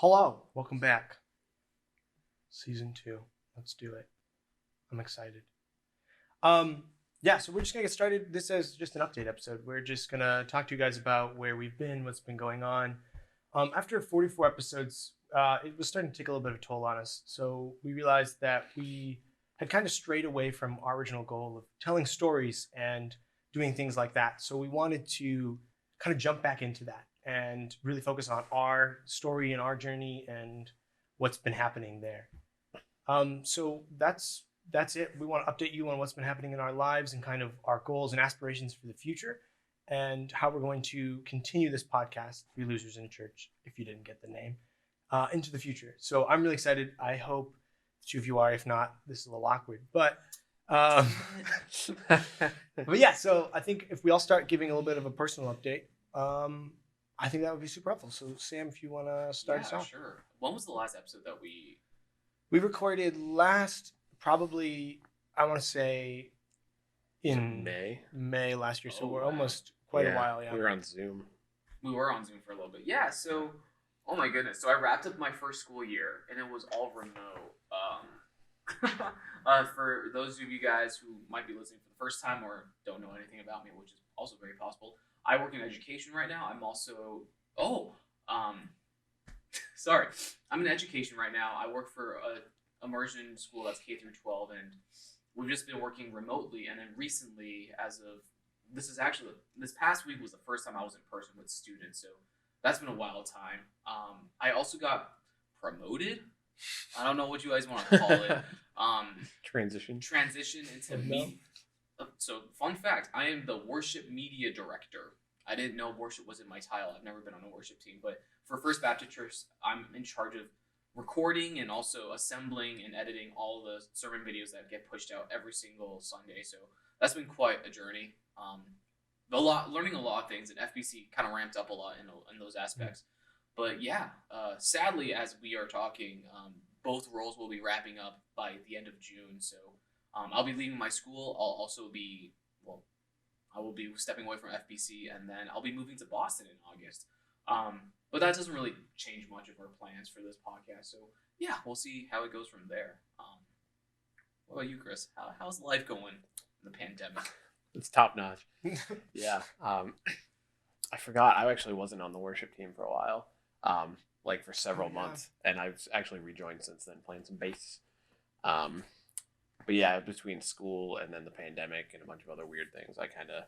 Hello, welcome back. Season 2. Let's do it. I'm excited. So we're just gonna get started. This is just an update episode. We're just gonna talk to you guys about where we've been, what's been going on. After 44 episodes, it was starting to take a little bit of a toll on us. So we realized that we had kind of strayed away from our original goal of telling stories and doing things like that. So we wanted to kind of jump back into that and really focus on our story and our journey and what's been happening there. So that's it. We want to update you on what's been happening in our lives and kind of our goals and aspirations for the future and how we're going to continue this podcast, Three Losers in a Church, if you didn't get the name, into the future. So I'm really excited. I hope the two of you are. If not, this is a little awkward. But yeah, so I think if we all start giving a little bit of a personal update, I think that would be super helpful. So Sam, if you want to start us off. Sure. When was the last episode that we recorded last, probably, I want to say in May last year. So we're almost quite a while. Yeah. We were on Zoom. We were on Zoom for a little bit. Yeah. So, oh my goodness. So I wrapped up my first school year and it was all remote. For those of you guys who might be listening for the first time or don't know anything about me, which is also very possible, I work in education right now. I'm also, sorry. I'm in education right now. I work for a immersion school that's K through 12, and we've just been working remotely. And then recently, this past week was the first time I was in person with students. So that's been a wild time. I also got promoted. I don't know what you guys want to call it. Transition into me. So, fun fact, I am the worship media director. I didn't know worship was in my title. I've never been on a worship team. But for First Baptist Church, I'm in charge of recording and also assembling and editing all the sermon videos that get pushed out every single Sunday. So that's been quite a journey. Learning a lot of things, and FBC kind of ramped up a lot in those aspects. But yeah, sadly, as we are talking, both roles will be wrapping up by the end of June. So I'll be leaving my school. I will be stepping away from FBC, and then I'll be moving to Boston in August. But that doesn't really change much of our plans for this podcast. So yeah, we'll see how it goes from there. What about you, Chris? How's life going in the pandemic? It's top notch. Yeah. I forgot. I actually wasn't on the worship team for a while, for several months, and I've actually rejoined since then, playing some bass. But yeah, between school and then the pandemic and a bunch of other weird things, I kind of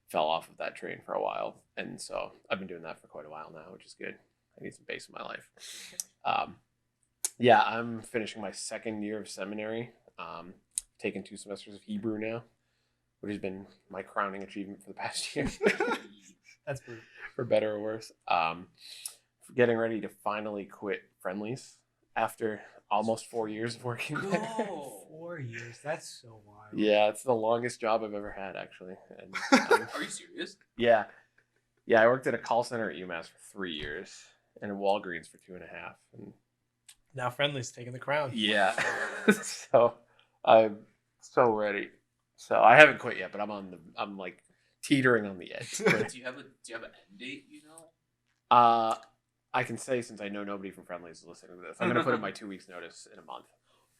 fell off of that train for a while. And so I've been doing that for quite a while now, which is good. I need some bass in my life. I'm finishing my second year of seminary, taking 2 semesters of Hebrew now, which has been my crowning achievement for the past year. That's brutal. For better or worse. Getting ready to finally quit Friendlies after almost 4 years of working there. 4 years. That's so wild. Yeah, it's the longest job I've ever had, actually. And, Are you serious? Yeah. Yeah, I worked at a call center at UMass for 3 years and at Walgreens for 2.5. And now Friendly's taking the crown. Yeah. So I'm so ready. So I haven't quit yet, but I'm like teetering on the edge. Do you have an end date, you know? I can say, since I know nobody from Friendly's is listening to this, I'm going to put in my 2 weeks notice in a month.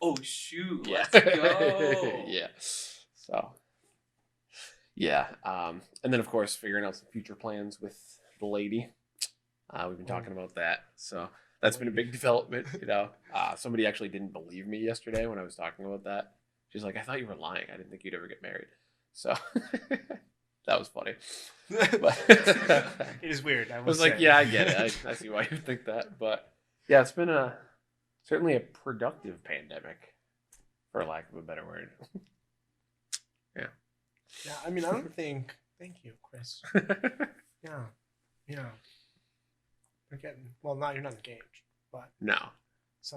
Oh, shoot. Yeah. Let's go. Yeah. So, yeah. And then, of course, figuring out some future plans with the lady. We've been talking about that. So that's been a big development, you know. Somebody actually didn't believe me yesterday when I was talking about that. She's like, I thought you were lying. I didn't think you'd ever get married. So that was funny. But it is weird. I was like, yeah, I get it. I see why you think that. But yeah, it's been certainly a productive pandemic, for lack of a better word. Yeah. Yeah, I mean, I don't think. Thank you, Chris. Yeah. You're not engaged, but no.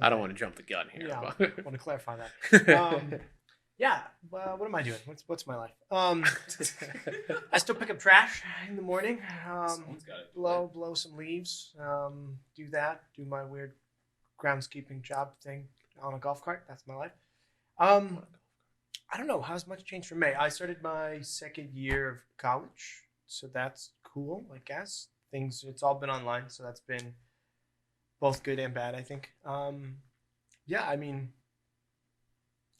I don't want to jump the gun here. Yeah, I want to clarify that. Yeah, what am I doing? What's my life? I still pick up trash in the morning. Blow some leaves. Do my weird groundskeeping job thing on a golf cart. That's my life. I don't know. How's much changed from May? I started my second year of college, so that's cool, I guess. It's all been online, so that's been both good and bad, I think. Yeah, I mean,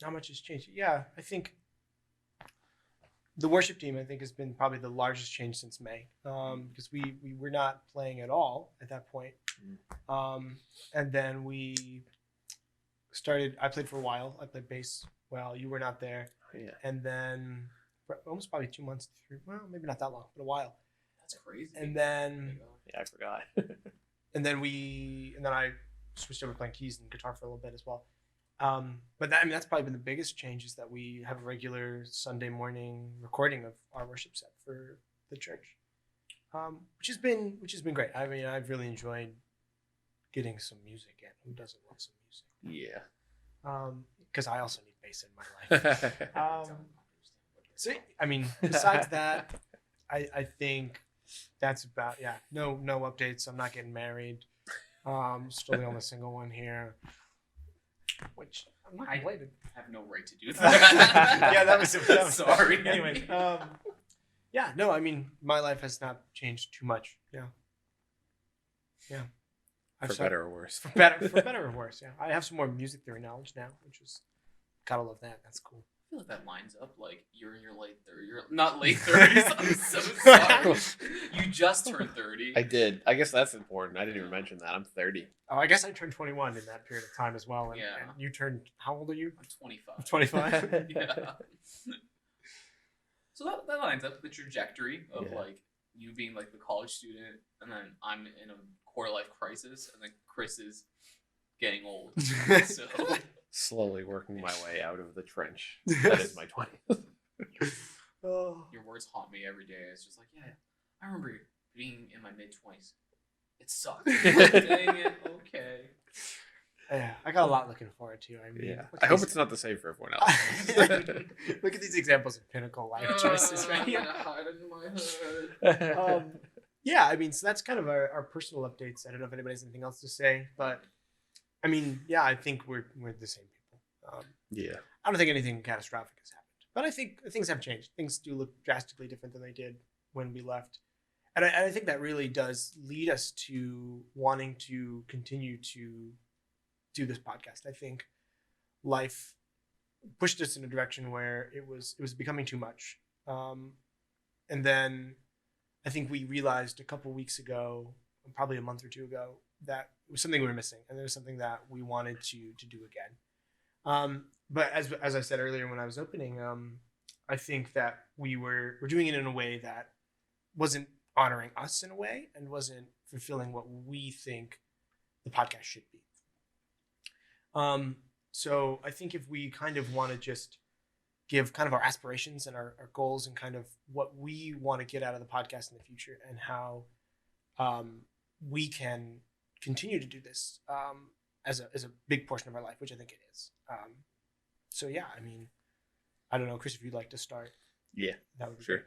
not much has changed. Yeah, I think the worship team, I think, has been probably the largest change since May, because we were not playing at all at that point. And then we started. I played for a while. I played bass. Well, you were not there. Yeah. And then for almost probably 2 months, well, maybe not that long, but a while. That's crazy. And then Yeah, I forgot. and then I switched over to playing keys and guitar for a little bit as well. But that, I mean, that's probably been the biggest change, is that we have a regular Sunday morning recording of our worship set for the church, which has been great. I mean, I've really enjoyed getting some music in. Who doesn't love some music? Yeah. Because I also need bass in my life. So I mean, besides that, I think that's about, yeah. No updates. I'm not getting married. Still the only single one here. Which I'm not complaining. I have no right to do that. Yeah, that was sorry. Anyway, yeah, no, I mean, my life has not changed too much. Yeah. For better or worse. For better or worse. Yeah, I have some more music theory knowledge now, which is, gotta love that. That's cool. I feel like that lines up. Like, you're in your late 30s. You're not late 30s. I'm so sorry. You just turned 30. I did. I guess that's important. I didn't even mention that. I'm 30. Oh, I guess I turned 21 in that period of time as well. And, Yeah. and you turned, how old are you? I'm 25. 25. Yeah. So that lines up the trajectory of Yeah. like you being like the college student, and then I'm in a quarter life crisis, and then Chris is getting old. So Slowly working my way out of the trench. That is my 20s. Oh. your words haunt me every day. It's just like, yeah, I remember being in my mid-20s. It sucked. Dang it. Okay. Yeah, I got a lot looking forward to. I mean, Yeah. look I at hope these- it's not the same for everyone else. Look at these examples of pinnacle life choices right I'm here. gonna hide in my hood. Yeah, I mean, so that's kind of our personal updates. I don't know if anybody has anything else to say, but I mean, yeah, I think we're the same people. Yeah. I don't think anything catastrophic has happened, but I think things have changed. Things do look drastically different than they did when we left, and I think that really does lead us to wanting to continue to do this podcast. I think life pushed us in a direction where it was becoming too much, and then I think we realized a couple weeks ago, probably a month or two ago, that it was something we were missing, and there was something that we wanted to do again. But as I said earlier when I was opening, I think that we're doing it in a way that wasn't honoring us in a way, and wasn't fulfilling what we think the podcast should be. So I think if we kind of want to just give kind of our aspirations and our goals and kind of what we want to get out of the podcast in the future, and how we can continue to do this as a big portion of our life, which I think it is. So yeah, I mean, I don't know, Chris, if you'd like to start. Yeah. That would be Sure. great.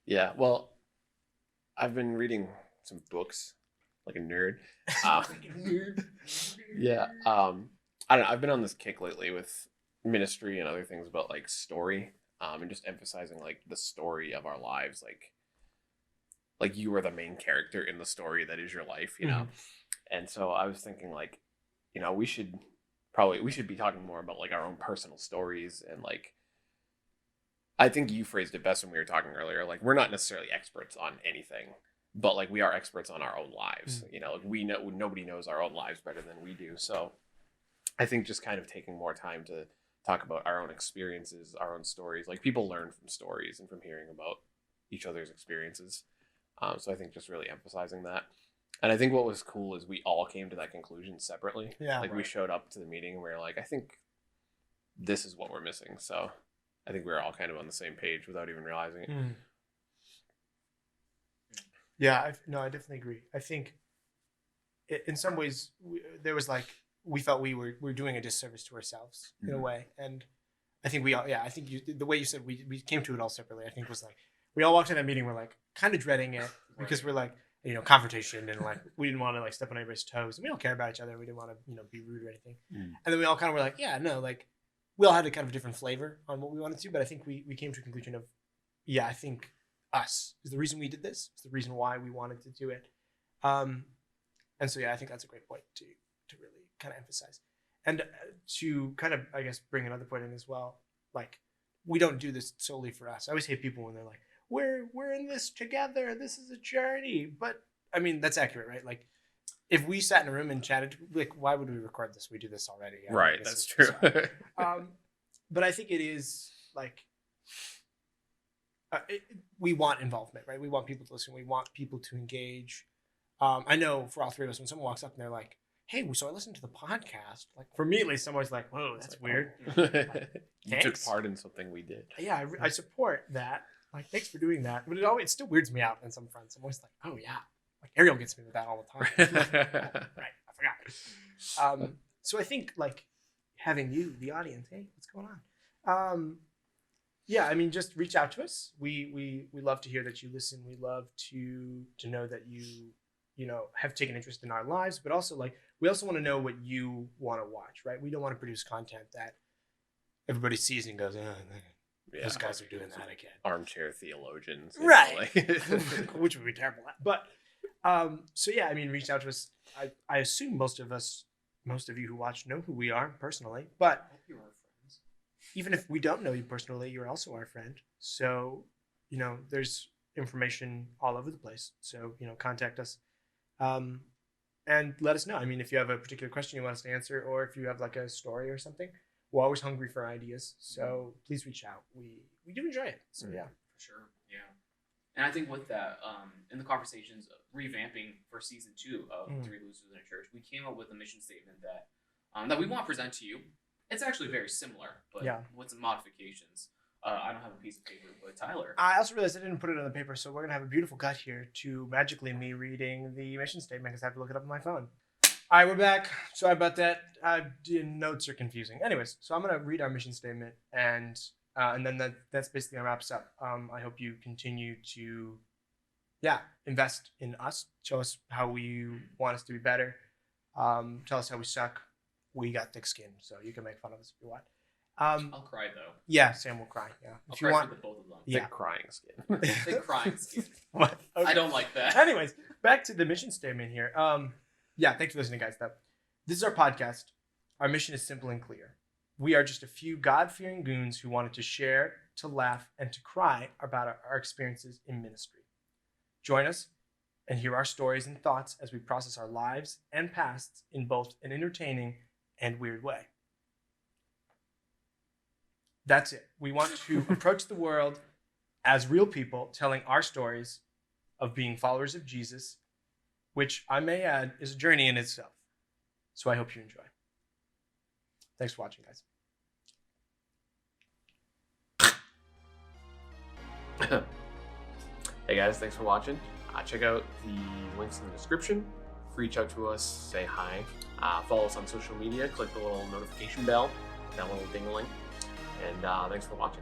Yeah. Well, I've been reading some books like a nerd. Yeah. I don't know. I've been on this kick lately with ministry and other things about like story, and just emphasizing like the story of our lives, like you are the main character in the story that is your life, you know. And so I was thinking, like, you know, we should be talking more about like our own personal stories, and like I think you phrased it best when we were talking earlier. Like, we're not necessarily experts on anything, but like we are experts on our own lives. You know, like we know nobody knows our own lives better than we do. So I think just kind of taking more time to talk about our own experiences, our own stories. Like, people learn from stories and from hearing about each other's experiences. So I think just really emphasizing that. And I think what was cool is we all came to that conclusion separately. Yeah, like right. we showed up to the meeting and we were like, I think this is what we're missing. So I think we were all kind of on the same page without even realizing it. Yeah, I definitely agree. I think in some ways there was like, we felt we were doing a disservice to ourselves in a way. And I think we all, yeah, I think the way you said we came to it all separately, I think was like, we all walked in that meeting, we're like kind of dreading it because we're like, you know, confrontation, and like, we didn't want to like step on anybody's toes, and we don't care about each other. We didn't want to, you know, be rude or anything. And then we all kind of were like, yeah, no, like we all had a kind of different flavor on what we wanted to, but I think we came to a conclusion of, yeah, I think us is the reason we did this. It's the reason why we wanted to do it. And so, yeah, I think that's a great point to really kind of emphasize. And to kind of, I guess, bring another point in as well, like, we don't do this solely for us. I always hate people when they're like, we're in this together. This is a journey. But, I mean, that's accurate, right? Like, if we sat in a room and chatted, like, why would we record this? We do this already. Right, that's true. But I think it is, like, we want involvement, right? We want people to listen. We want people to engage. I know for all three of us, when someone walks up and they're like, hey, so I listened to the podcast. Like, for me, at least, someone's like, whoa, that's weird. You took part in something we did. Yeah, I support that. Like, thanks for doing that. But it still weirds me out in some friends. I'm always like, oh, yeah. Like, Ariel gets me with that all the time. Right, I forgot. So I think, like, having you, the audience, hey, what's going on? Yeah, I mean, just reach out to us. We love to hear that you listen. We love to know that you know, have taken interest in our lives, but also, like, we also want to know what you want to watch, right? We don't want to produce content that everybody sees and goes, oh, those guys are doing that again. Armchair theologians. Right. Which would be terrible. But, so yeah, I mean, reach out to us. I assume most of you who watch know who we are personally, but I hope you're our friends. Even if we don't know you personally, you're also our friend. So, you know, there's information all over the place. So, you know, contact us. And let us know. I mean, if you have a particular question you want us to answer, or if you have like a story or something, we're always hungry for ideas. So please reach out. We do enjoy it. So yeah. For sure. Yeah. And I think with that, in the conversations revamping for season 2 of Three Losers in a Church, we came up with a mission statement that we want to present to you. It's actually very similar, but with some modifications. I don't have a piece of paper, but Tyler. I also realized I didn't put it on the paper, so we're going to have a beautiful cut here to magically me reading the mission statement because I have to look it up on my phone. All right, we're back. Sorry about that. Notes are confusing. Anyways, so I'm going to read our mission statement, and then that's basically wraps up. I hope you continue to, invest in us. Show us how you want us to be better. Tell us how we suck. We got thick skin, so you can make fun of us if you want. I'll cry though. Yeah, Sam will cry. Yeah, if you want, for the both of them. Thick crying skin. Thick crying skin. What? Okay. I don't like that. Anyways, back to the mission statement here. Thanks for listening, guys. This is our podcast. Our mission is simple and clear. We are just a few God-fearing goons who wanted to share, to laugh, and to cry about our experiences in ministry. Join us and hear our stories and thoughts as we process our lives and pasts in both an entertaining and weird way. That's it. We want to approach the world as real people telling our stories of being followers of Jesus, which I may add is a journey in itself. So I hope you enjoy. Thanks for watching, guys. Hey guys, thanks for watching. Check out the links in the description. Reach out to us, say hi. Follow us on social media, click the little notification bell, that little ding-a-ling. And thanks for watching.